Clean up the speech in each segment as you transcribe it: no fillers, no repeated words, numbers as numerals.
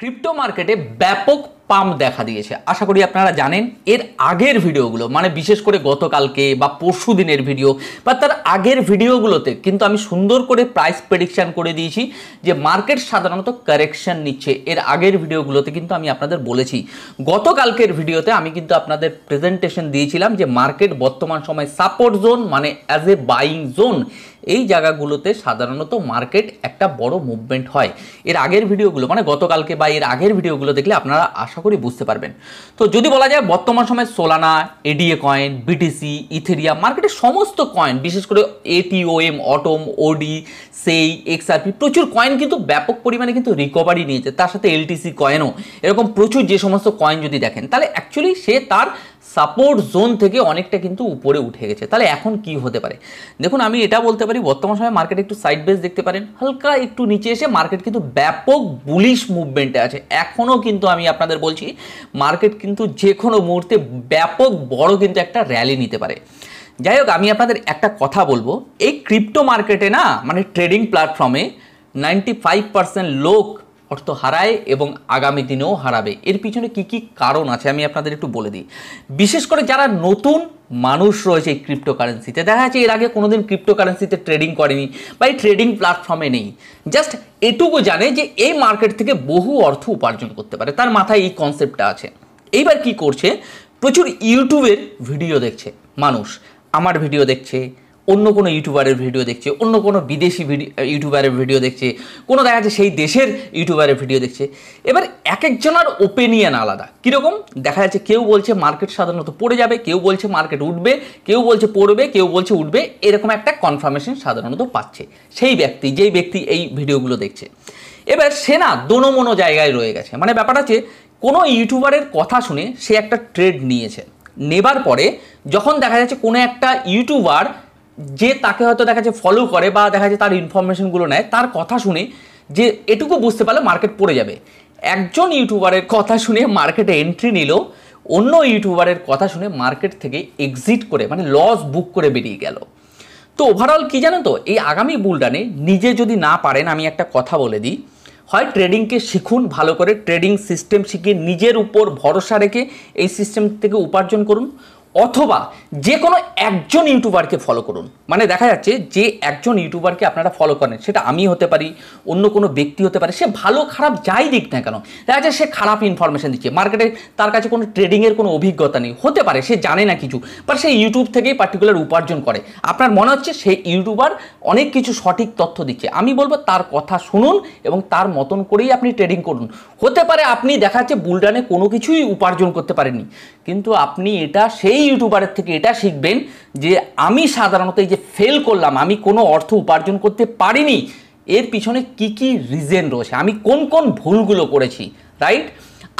Crypto মার্কেটে ব্যাপক pump দেখা দিয়েছে। আশা করি আপনারা জানেন। এর আগের ভিডিওগুলো মানে বিশেষ করে গতকালকে বা পরশু দিনের ভিডিও বা তার আগের ভিডিওগুলোতে কিন্তু আমি সুন্দর করে প্রাইস প্রেডিকশন করে দিয়েছি যে মার্কেট সাধারণত কারেকশন নিচ্ছে। এর আগের ভিডিওগুলোতে কিন্তু আমি আপনাদের বলেছি। গতকালকের ভিডিওতে আমি কিন্তু আপনাদের প্রেজেন্টেশন দিয়েছিলাম যে মার্কেট বর্তমান সময় সাপোর্ট জোন মানে অ্যাজ এ বাইং জোন, এই জায়গাগুলোতে সাধারণত মার্কেট একটা বড় মুভমেন্ট হয়। এর আগের ভিডিওগুলো মানে গতকালকে বা এর আগের ভিডিওগুলো দেখলে আপনারা আশা করি বুঝতে পারবেন। তো যদি বলা যায় বর্তমান সময় Solana, ADA coin, BTC, Ethereum মার্কেটের সমস্ত কয়েন, বিশেষ করে এটিওএম, অটোম, ওডি, সেই, এক্সআরপি প্রচুর কয়েন কিন্তু ব্যাপক পরিমাণে কিন্তু রিকভারি নিয়েছে। তার সাথে এলটিসি কয়েনও, এরকম প্রচুর যে সমস্ত কয়েন যদি দেখেন তাহলে অ্যাকচুয়ালি সে তার সাপোর্ট জোন থেকে অনেকটা কিন্তু উপরে উঠে গেছে। তাহলে এখন কি হতে পারে? দেখুন, আমি এটা বলতে পারি বর্তমান সময় মার্কেট একটু সাইড বেস দেখতে পারেন, হালকা একটু নিচে এসে মার্কেট কিন্তু ব্যাপক বুলিশ মুভমেন্টে আছে। এখনও কিন্তু আমি আপনাদের বলছি মার্কেট কিন্তু যে কোনো মুহূর্তে ব্যাপক বড় কিন্তু একটা র্যালি নিতে পারে। যাই হোক, আমি আপনাদের একটা কথা বলবো, এই ক্রিপ্টো মার্কেটে না মানে ট্রেডিং প্ল্যাটফর্মে 95% লোক অর্থ হারায় এবং আগামী দিনেও হারাবে। এর পিছনে কি কি কারণ আছে আমি আপনাদের একটু বলে দিই। বিশেষ করে যারা নতুন মানুষ রয়েছে এই ক্রিপ্টোকারেন্সিতে, দেখা যাচ্ছে এর আগে কোনোদিন ক্রিপ্টোকারেন্সিতে ট্রেডিং করেনি বা এই ট্রেডিং প্ল্যাটফর্মে নেই, জাস্ট এটুকু জানে যে এই মার্কেট থেকে বহু অর্থ উপার্জন করতে পারে, তার মাথায় এই কনসেপ্টটা আছে। এইবার কি করছে, প্রচুর ইউটিউবের ভিডিও দেখছে মানুষ, আমার ভিডিও দেখছে, অন্য কোনো ইউটিউবারের ভিডিও দেখছে, অন্য কোনো বিদেশি ইউটিউবারের ভিডিও দেখছে, কোনো দেখা যাচ্ছে সেই দেশের ইউটিউবারের ভিডিও দেখছে। এবার এক একজনের ওপিনিয়ন আলাদা। কীরকম দেখা যাচ্ছে, কেউ বলছে মার্কেট সাধারণত পড়ে যাবে, কেউ বলছে মার্কেট উঠবে, কেউ বলছে পড়বে, কেউ বলছে উঠবে, এরকম একটা কনফার্মেশন সাধারণত পাচ্ছে সেই ব্যক্তি, যেই ব্যক্তি এই ভিডিওগুলো দেখছে। এবার সে না দোনোমনো জায়গায় রয়ে গেছে। মানে ব্যাপারটা হচ্ছে কোনো ইউটিউবারের কথা শুনে সে একটা ট্রেড নিয়েছে, নেবার পরে যখন দেখা যাচ্ছে কোনো একটা ইউটিউবার যে তাকে হয়তো দেখা যাচ্ছে ফলো করে বা দেখা যাচ্ছে তার ইনফরমেশনগুলো নেয়, তার কথা শুনে যে এটুকু বুঝতে পারলে মার্কেট পড়ে যাবে, একজন ইউটিউবারের কথা শুনে মার্কেটে এন্ট্রি নিল, অন্য ইউটিউবারের কথা শুনে মার্কেট থেকে এক্সিট করে মানে লস বুক করে বেরিয়ে গেল। তো ওভারঅল কি জানেন তো, এই আগামী বুলরানে নিজে যদি না পারেন, আমি একটা কথা বলে দিই, হয় ট্রেডিংকে শিখুন ভালো করে, ট্রেডিং সিস্টেম শিখে নিজের উপর ভরসা রেখে এই সিস্টেম থেকে উপার্জন করুন, অথবা যে কোনো একজন ইউটিউবারকে ফলো করুন। মানে দেখা যাচ্ছে যে একজন ইউটিউবারকে আপনারা ফলো করেন, সেটা আমি হতে পারি, অন্য কোনো ব্যক্তি হতে পারে, সে ভালো খারাপ যাই দিক না কেন, দেখা যাচ্ছে সে খারাপ ইনফরমেশন দিচ্ছে, মার্কেটে তার কাছে কোনো ট্রেডিংয়ের কোনো অভিজ্ঞতা নেই, হতে পারে সে জানে না কিছু, বাট সে ইউটিউব থেকেই পার্টিকুলার উপার্জন করে, আপনার মনে হচ্ছে সেই ইউটিউবার অনেক কিছু সঠিক তথ্য দিচ্ছে, আমি বলবো তার কথা শুনুন এবং তার মতন করেই আপনি ট্রেডিং করুন। হতে পারে আপনি দেখা যাচ্ছে বুলরানে কোনো কিছুই উপার্জন করতে পারেননি, কিন্তু আপনি এটা সেই ইউটিউবারের থেকে এটা শিখবেন যে আমি সাধারণত এই যে ফেল করলাম, আমি কোনো অর্থ উপার্জন করতে পারিনি, এর পিছনে কি কি রিজন রয়েছে, আমি কোন কোন ভুলগুলো করেছি, রাইট?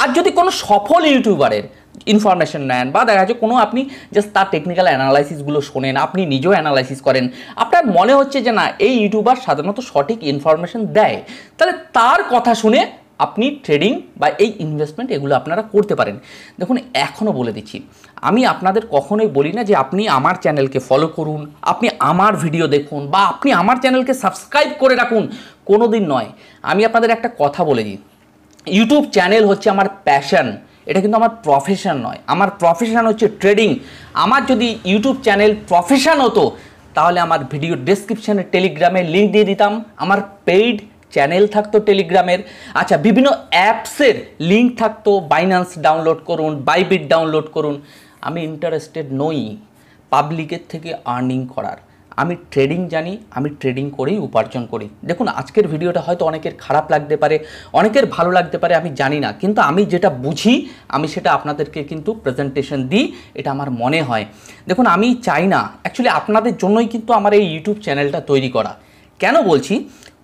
আর যদি কোনো সফল ইউটিউবারের ইনফরমেশন নেন বা দেখা যাচ্ছে কোনো আপনি জাস্ট তার টেকনিক্যাল অ্যানালাইসিসগুলো শোনেন, আপনি নিজেও অ্যানালাইসিস করেন, আপনার মনে হচ্ছে যে না এই ইউটিউবার সাধারণত সঠিক ইনফরমেশন দেয়, তাহলে তার কথা শুনে আপনি ট্রেডিং বা এই ইনভেস্টমেন্ট এগুলো আপনারা করতে পারেন। দেখুন, এখনও বলে দিচ্ছি, আমি আপনাদের কখনোই বলি না যে আপনি আমার চ্যানেলকে ফলো করুন, আপনি আমার ভিডিও দেখুন বা আপনি আমার চ্যানেলকে সাবস্ক্রাইব করে রাখুন, কোনো দিন নয়। আমি আপনাদের একটা কথা বলে দিই, ইউটিউব চ্যানেল হচ্ছে আমার প্যাশন, এটা কিন্তু আমার প্রফেশন নয়। আমার প্রফেশন হচ্ছে ট্রেডিং। আমার যদি ইউটিউব চ্যানেল প্রফেশন হতো তাহলে আমার ভিডিও ডেসক্রিপশানে টেলিগ্রামে লিঙ্ক দিয়ে দিতাম, আমার পেইড চ্যানেল থাকতো টেলিগ্রামের, আচ্ছা বিভিন্ন অ্যাপসের লিঙ্ক থাকতো, বাইন্যান্স ডাউনলোড করুন, বাইবিট ডাউনলোড করুন। আমি ইন্টারেস্টেড নই পাবলিকের থেকে আর্নিং করার, আমি ট্রেডিং জানি, আমি ট্রেডিং করেই উপার্জন করি। দেখুন, আজকের ভিডিওটা হয়তো অনেকের খারাপ লাগতে পারে, অনেকের ভালো লাগতে পারে, আমি জানি না, কিন্তু আমি যেটা বুঝি আমি সেটা আপনাদেরকে কিন্তু প্রেজেন্টেশন দিই, এটা আমার মনে হয়। দেখুন, আমি চাই না, অ্যাকচুয়ালি আপনাদের জন্যই কিন্তু আমার এই ইউটিউব চ্যানেলটা তৈরি করা। কেন বলছি,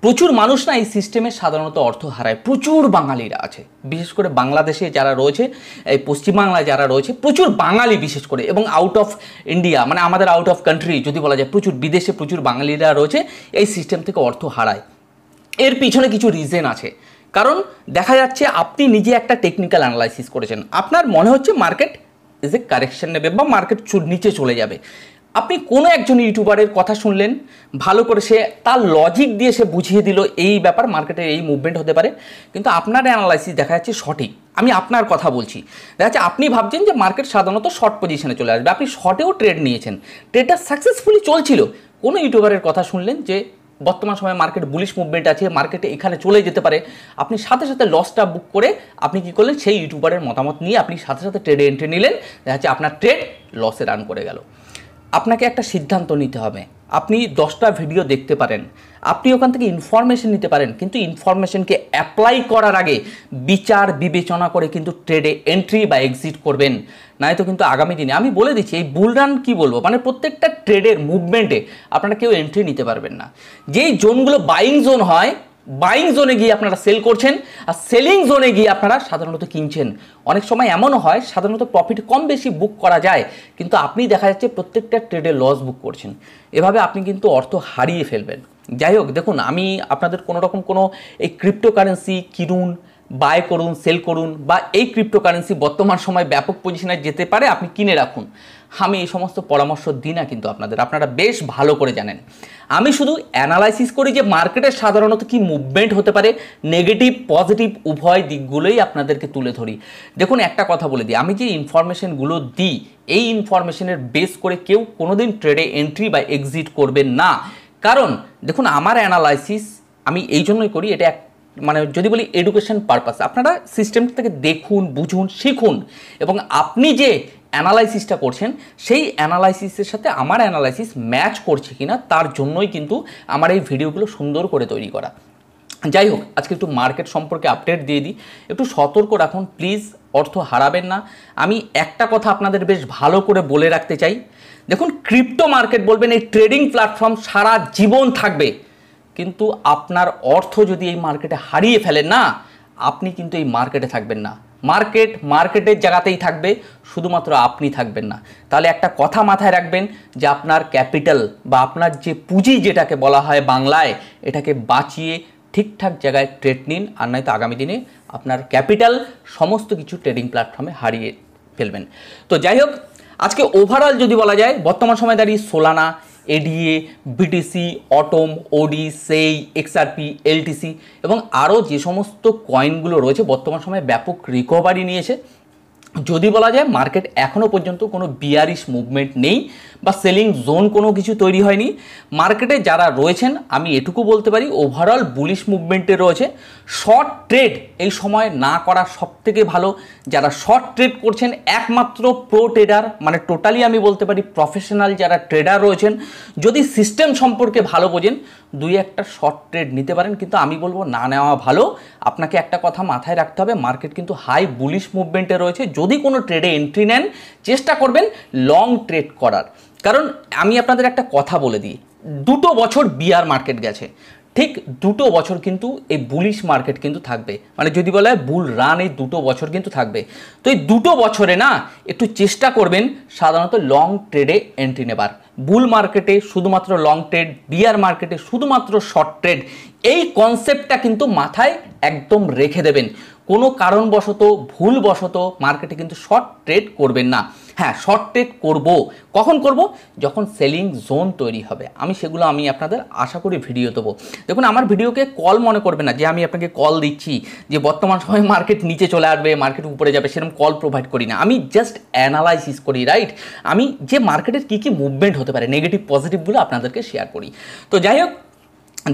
প্রচুর মানুষ না এই সিস্টেমে সাধারণত অর্থ হারায়, প্রচুর বাঙালিরা আছে, বিশেষ করে বাংলাদেশে যারা রয়েছে, এই পশ্চিমবাংলায় যারা রয়েছে, প্রচুর বাঙালি বিশেষ করে, এবং আউট অফ ইন্ডিয়া মানে আমাদের আউট অফ কান্ট্রি যদি বলা যায়, প্রচুর বিদেশে প্রচুর বাঙালিরা রয়েছে এই সিস্টেম থেকে অর্থ হারায়। এর পিছনে কিছু রিজন আছে, কারণ দেখা যাচ্ছে আপনি নিজে একটা টেকনিক্যাল অ্যানালাইসিস করেছেন, আপনার মনে হচ্ছে মার্কেট ইজ এ কারেকশন নেবে বা মার্কেট নিচে চলে যাবে, আপনি কোনো একজন ইউটিউবারের কথা শুনলেন, ভালো করে সে তার লজিক দিয়ে সে বুঝিয়ে দিল এই ব্যাপার, মার্কেটের এই মুভমেন্ট হতে পারে, কিন্তু আপনার অ্যানালাইসিস দেখা যাচ্ছে সঠিক। আমি আপনার কথা বলছি, দেখা যাচ্ছে আপনি ভাবছেন যে মার্কেট সাধারণত শর্ট পজিশনে চলে আসবে, আপনি শর্টেও ট্রেড নিয়েছেন, ট্রেডটা সাকসেসফুলি চলছিল। কোনো ইউটিউবারের কথা শুনলেন যে বর্তমান সময়ে মার্কেট বুলিশ মুভমেন্ট আছে, মার্কেটে এখানে চলে যেতে পারে, আপনি সাথে সাথে লসটা বুক করে আপনি কী করলেন, সেই ইউটিউবারের মতামত নিয়ে আপনি সাথে সাথে ট্রেডে এন্ট্রি নিলেন, দেখা যাচ্ছে আপনার ট্রেড লসে রান করে গেল। আপনাকে একটা সিদ্ধান্ত নিতে হবে। আপনি 10টা ভিডিও দেখতে পারেন, আপনি ওখান থেকে ইনফরমেশন নিতে পারেন, কিন্তু ইনফরমেশনকে অ্যাপ্লাই করার আগে বিচার বিবেচনা করে কিন্তু ট্রেডে এন্ট্রি বা এক্সিট করবেন, নয়তো কিন্তু আগামী দিনে আমি বলে দিচ্ছি এই বুল রান কী বলবো, মানে প্রত্যেকটা ট্রেডের মুভমেন্টে আপনারা কেউ এন্ট্রি নিতে পারবেন না। যেই জোনগুলো বাইং জোন হয়, বাইং জোনে গিয়ে আপনারা সেল করছেন, আর সেলিং জোনে গিয়ে আপনারা সাধারণত কিনছেন। অনেক সময় এমনও হয় সাধারণত প্রফিট কম বেশি বুক করা যায়, কিন্তু আপনি দেখা যাচ্ছে প্রত্যেকটা ট্রেডে লস বুক করছেন। এভাবে আপনি কিন্তু অর্থ হারিয়ে ফেলবেন। যাই হোক, দেখুন আমি আপনাদের কোনো রকম কোনো এই ক্রিপ্টোকারেন্সি কিনুন, বাই করুন, সেল করুন, বা এই ক্রিপ্টোকারেন্সি বর্তমান সময় ব্যাপক পজিশনে যেতে পারে আপনি কিনে রাখুন, আমি এই সমস্ত পরামর্শ দিই না কিন্তু আপনারা বেশ ভালো করে জানেন। আমি শুধু অ্যানালাইসিস করি যে মার্কেটের সাধারণত কি মুভমেন্ট হতে পারে, নেগেটিভ পজিটিভ উভয় দিকগুলোই আপনাদেরকে তুলে ধরি। দেখুন একটা কথা বলে দিই, আমি যে ইনফরমেশনগুলো দিই এই ইনফরমেশনের বেস করে কেউ কোনোদিন ট্রেডে এন্ট্রি বা এক্সিট করবেন না। কারণ দেখুন আমার অ্যানালাইসিস আমি এই জন্যই করি, এটা মানে যদি বলি এডুকেশন পারপাস, আপনারা সিস্টেমটা থেকে দেখুন, বুঝুন, শিখুন, এবং আপনি যে অ্যানালাইসিসটা করছেন সেই অ্যানালাইসিসের সাথে আমার অ্যানালাইসিস ম্যাচ করছে কিনা তার জন্যই কিন্তু আমার এই ভিডিওগুলো সুন্দর করে তৈরি করা। যাই হোক, আজকে একটু মার্কেট সম্পর্কে আপডেট দিয়ে দিই, একটু সতর্ক রাখুন প্লিজ, অর্থ হারাবেন না। আমি একটা কথা আপনাদের বেশ ভালো করে বলে রাখতে চাই, দেখুন ক্রিপ্টো মার্কেট বলবেন এই ট্রেডিং প্ল্যাটফর্ম সারা জীবন থাকবে, কিন্তু আপনার অর্থ যদি এই মার্কেটে হারিয়ে ফেলেন না, আপনি কিন্তু এই মার্কেটে থাকবেন না। মার্কেটের জায়গাতেই থাকবে, শুধুমাত্র আপনি থাকবেন না। তাহলে একটা কথা মাথায় রাখবেন যে আপনার ক্যাপিটাল বা আপনার যে পুঁজি যেটাকে বলা হয় বাংলায়, এটাকে বাঁচিয়ে ঠিকঠাক জায়গায় ট্রেড নিন, আর নয়তো আগামী দিনে আপনার ক্যাপিটাল সমস্ত কিছু ট্রেডিং প্ল্যাটফর্মে হারিয়ে ফেলবেন। তো যাই হোক, আজকে ওভারঅল যদি বলা যায় বর্তমান সময় দাঁড়িয়ে সোলানা, এডিএ, বিটিসি, অটম, ওডি, সেই, এক্সআরপি, এলটিসি এবং আরও যে সমস্ত কয়েনগুলো রয়েছে বর্তমান সময়ে ব্যাপক রিকভারি নিয়েছে। যদি বলা যায় মার্কেট এখনও পর্যন্ত কোনো বিয়ারিশ মুভমেন্ট নেই বা সেলিং জোন কোনো কিছু তৈরি হয়নি। মার্কেটে যারা রয়েছেন আমি এটুকু বলতে পারি ওভারঅল বুলিশ মুভমেন্টে রয়েছে। শর্ট ট্রেড এই সময় না করা সবথেকে ভালো। যারা শর্ট ট্রেড করছেন একমাত্র প্রো ট্রেডার, মানে টোটালি আমি বলতে পারি প্রফেশনাল যারা ট্রেডার রয়েছেন, যদি সিস্টেম সম্পর্কে ভালো বোঝেন দুই একটা শর্ট ট্রেড নিতে পারেন, কিন্তু আমি বলবো না নেওয়া ভালো। আপনাকে একটা কথা মাথায় রাখতে হবে, মার্কেট কিন্তু হাই বুলিশ মুভমেন্টে রয়েছে। যদি কোনো ট্রেডে এন্ট্রি নেন চেষ্টা করবেন লং ট্রেড করার, কারণ আমি আপনাদের একটা কথা বলে দিই, 2 বছর বিয়ার মার্কেট গেছে, ঠিক 2 বছর কিন্তু এই বুলিশ মার্কেট কিন্তু থাকবে, মানে যদি বলা হয় বুল রান এই 2 বছর কিন্তু থাকবে। তো এই 2 বছরে না একটু চেষ্টা করবেন সাধারণত লং ট্রেডে এন্ট্রি নেবার। বুল মার্কেটে শুধুমাত্র লং ট্রেড, বিয়ার মার্কেটে শুধুমাত্র শর্ট ট্রেড, এই কনসেপ্টটা কিন্তু মাথায় একদম রেখে দেবেন। কোনো কারণবশত ভুলবশত মার্কেটে কিন্তু শর্ট ট্রেড করবেন না। হ্যাঁ, শর্ট ট্রেড করব, কখন করব? যখন সেলিং জোন তৈরি হবে, সেগুলো আমি আপনাদের আশা করি ভিডিও দেবো। দেখুন আমার ভিডিওকে কল মনে করবে না যে আমি আপনাকে কল দিচ্ছি যে বর্তমান সময় মার্কেট নিচে চলে আসবে, মার্কেট উপরে যাবে, সেরকম কল প্রোভাইড করি না। আমি জাস্ট অ্যানালাইসিস করি, রাইট? আমি যে মার্কেটের কী কী মুভমেন্ট হতে পারে নেগেটিভ পজিটিভগুলো আপনাদেরকে শেয়ার করি। তো যাই হোক,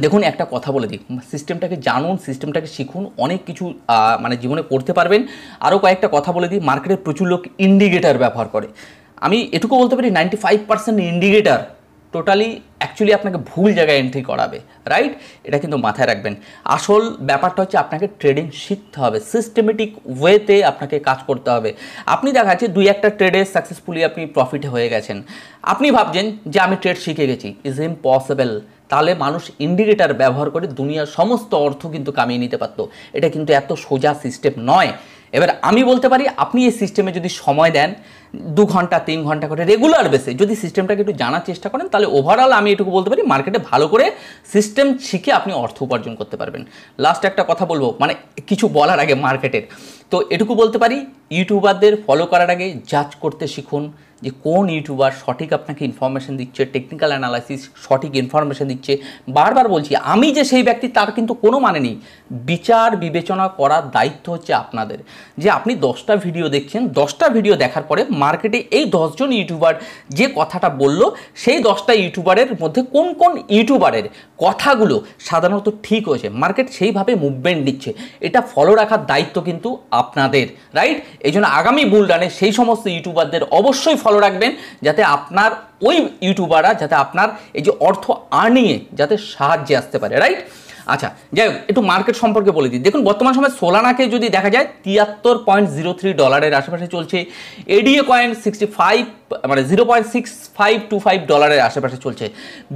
দেখুন একটা কথা বলে দিই, সিস্টেমটাকে জানুন, সিস্টেমটাকে শিখুন, অনেক কিছু মানে জীবনে করতে পারবেন। আরও কয়েকটা কথা বলে দিই, মার্কেটে প্রচুর লোক ইন্ডিকেটার ব্যবহার করে। আমি এটুকু বলতে পারি 95% ইন্ডিকেটার টোটালি অ্যাকচুয়ালি আপনাকে ভুল জায়গায় এন্ট্রি করাবে, রাইট? এটা কিন্তু মাথায় রাখবেন। আসল ব্যাপারটা হচ্ছে আপনাকে ট্রেডিং শিখতে হবে, সিস্টেমেটিক ওয়েতে আপনাকে কাজ করতে হবে। আপনি দেখা যাচ্ছে 2-1টা ট্রেডে সাকসেসফুলি আপনি প্রফিটে হয়ে গেছেন, আপনি ভাবছেন যে আমি ট্রেড শিখে গেছি, ইজ ইম্পসিবল। তাহলে মানুষ ইন্ডিকেটার ব্যবহার করে দুনিয়ার সমস্ত অর্থ কিন্তু কামিয়ে নিতে পারতো। এটা কিন্তু এত সোজা সিস্টেম নয়। এবার আমি বলতে পারি আপনি এই সিস্টেমে যদি সময় দেন 2 ঘন্টা 3 ঘন্টা করে রেগুলার বেসে যদি সিস্টেমটাকে একটু জানার চেষ্টা করেন, তাহলে ওভারঅল আমি এটুকু বলতে পারি মার্কেটে ভালো করে সিস্টেম শিখে আপনি অর্থ উপার্জন করতে পারবেন। লাস্ট একটা কথা বলবো, মানে কিছু বলার আগে মার্কেটের, তো এটুকু বলতে পারি ইউটিউবারদের ফলো করার আগে জাজ করতে শিখুন, যে কোন ইউটিউবার সঠিক আপনাকে ইনফরমেশন দিচ্ছে, টেকনিক্যাল অ্যানালাইসিস সঠিক ইনফরমেশন দিচ্ছে। বারবার বলছি, আমি যে সেই ব্যক্তি তার কিন্তু কোনো মানে নেই। বিচার বিবেচনা করার দায়িত্ব হচ্ছে আপনাদের। যে আপনি 10টা ভিডিও দেখছেন, 10টা ভিডিও দেখার পরে মার্কেটে এই 10 জন ইউটিউবার যে কথাটা বলল, সেই 10টা ইউটিউবারের মধ্যে কোন কোন ইউটিউবারের কথাগুলো সাধারণত ঠিক হয়েছে, মার্কেট সেইভাবে মুভমেন্ট দিচ্ছে, এটা ফলো রাখার দায়িত্ব কিন্তু আপনাদের, রাইট? এই জন্য আগামী বুল রানে সেই সমস্ত ইউটিউবারদের অবশ্যই ফলো রাখবেন, যাতে আপনার ওই ইউটিউবাররা যাতে আপনার এই যে অর্থ আর্নিংয়ে যাতে সাহায্যে আসতে পারে, রাইট? আচ্ছা, যাই হোক, একটু মার্কেট সম্পর্কে বলে দিই। দেখুন, বর্তমান সময় সোলানাকে যদি দেখা যায় $73.03 আশেপাশে চলছে। এডিএ কয়েন 65 মানে $0.6525 আশেপাশে চলছে।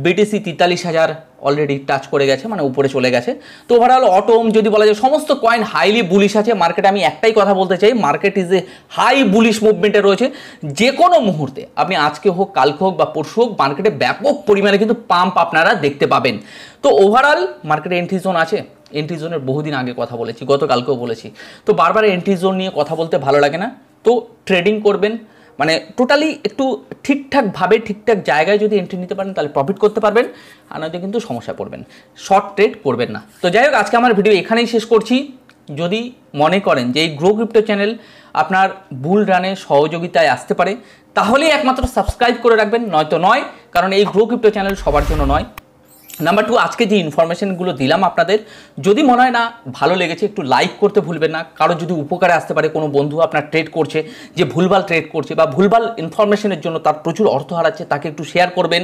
বিটিসি 43,000 অলরেডি টাচ করে গেছে, মানে উপরে চলে গেছে। তো ওভারঅল অটোম যদি বলা যায়, সমস্ত কয়েন হাইলি বুলিশ আছে মার্কেটে। আমি একটাই কথা বলতে চাই, market is a high bullish মুভমেন্টে রয়েছে। যে কোনো মুহূর্তে, আপনি আজকে হোক, কালকে হোক বা পরশু হোক, মার্কেটে ব্যাপক পরিমাণে কিন্তু পাম্প আপনারা দেখতে পাবেন। তো ওভারঅল মার্কেটে এন্ট্রি জোন আছে। এন্ট্রি জোনের বহুদিন আগে কথা বলেছি, গতকালকেও বলেছি। তো বারবার এন্ট্রি জোন নিয়ে কথা বলতে ভালো লাগে না। তো ট্রেডিং করবেন, মানে টোটালি একটু ঠিকঠাকভাবে ঠিকঠাক জায়গায় যদি এন্ট্রি নিতে পারেন তাহলে প্রফিট করতে পারবেন, আর নয়তো কিন্তু সমস্যা পড়বেন। শর্ট ট্রেড করবেন না। তো যাই হোক, আজকে আমার ভিডিও এখানেই শেষ করছি। যদি মনে করেন যে এই গ্রো ক্রিপ্টো চ্যানেল আপনার বুল রানে সহযোগিতায় আসতে পারে, তাহলেই একমাত্র সাবস্ক্রাইব করে রাখবেন, নয়তো নয়। কারণ এই গ্রো ক্রিপ্টো চ্যানেল সবার জন্য নয়। নাম্বার 2, আজকে যে ইনফরমেশনগুলো দিলাম আপনাদের, যদি মনে হয় না ভালো লেগেছে, একটু লাইক করতে ভুলবেন না। কারো যদি উপকারে আসতে পারে, কোনো বন্ধু আপনার ট্রেড করছে, যে ভুলভাল ট্রেড করছে বা ভুলভাল ইনফরমেশনের জন্য তার প্রচুর অর্থ হারাচ্ছে, তাকে একটু শেয়ার করবেন।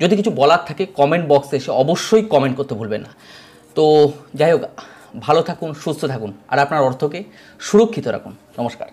যদি কিছু বলার থাকে কমেন্ট বক্সে এসে অবশ্যই কমেন্ট করতে ভুলবেন না। তো যাই হোক, ভালো থাকুন, সুস্থ থাকুন, আর আপনার অর্থকে সুরক্ষিত রাখুন। নমস্কার।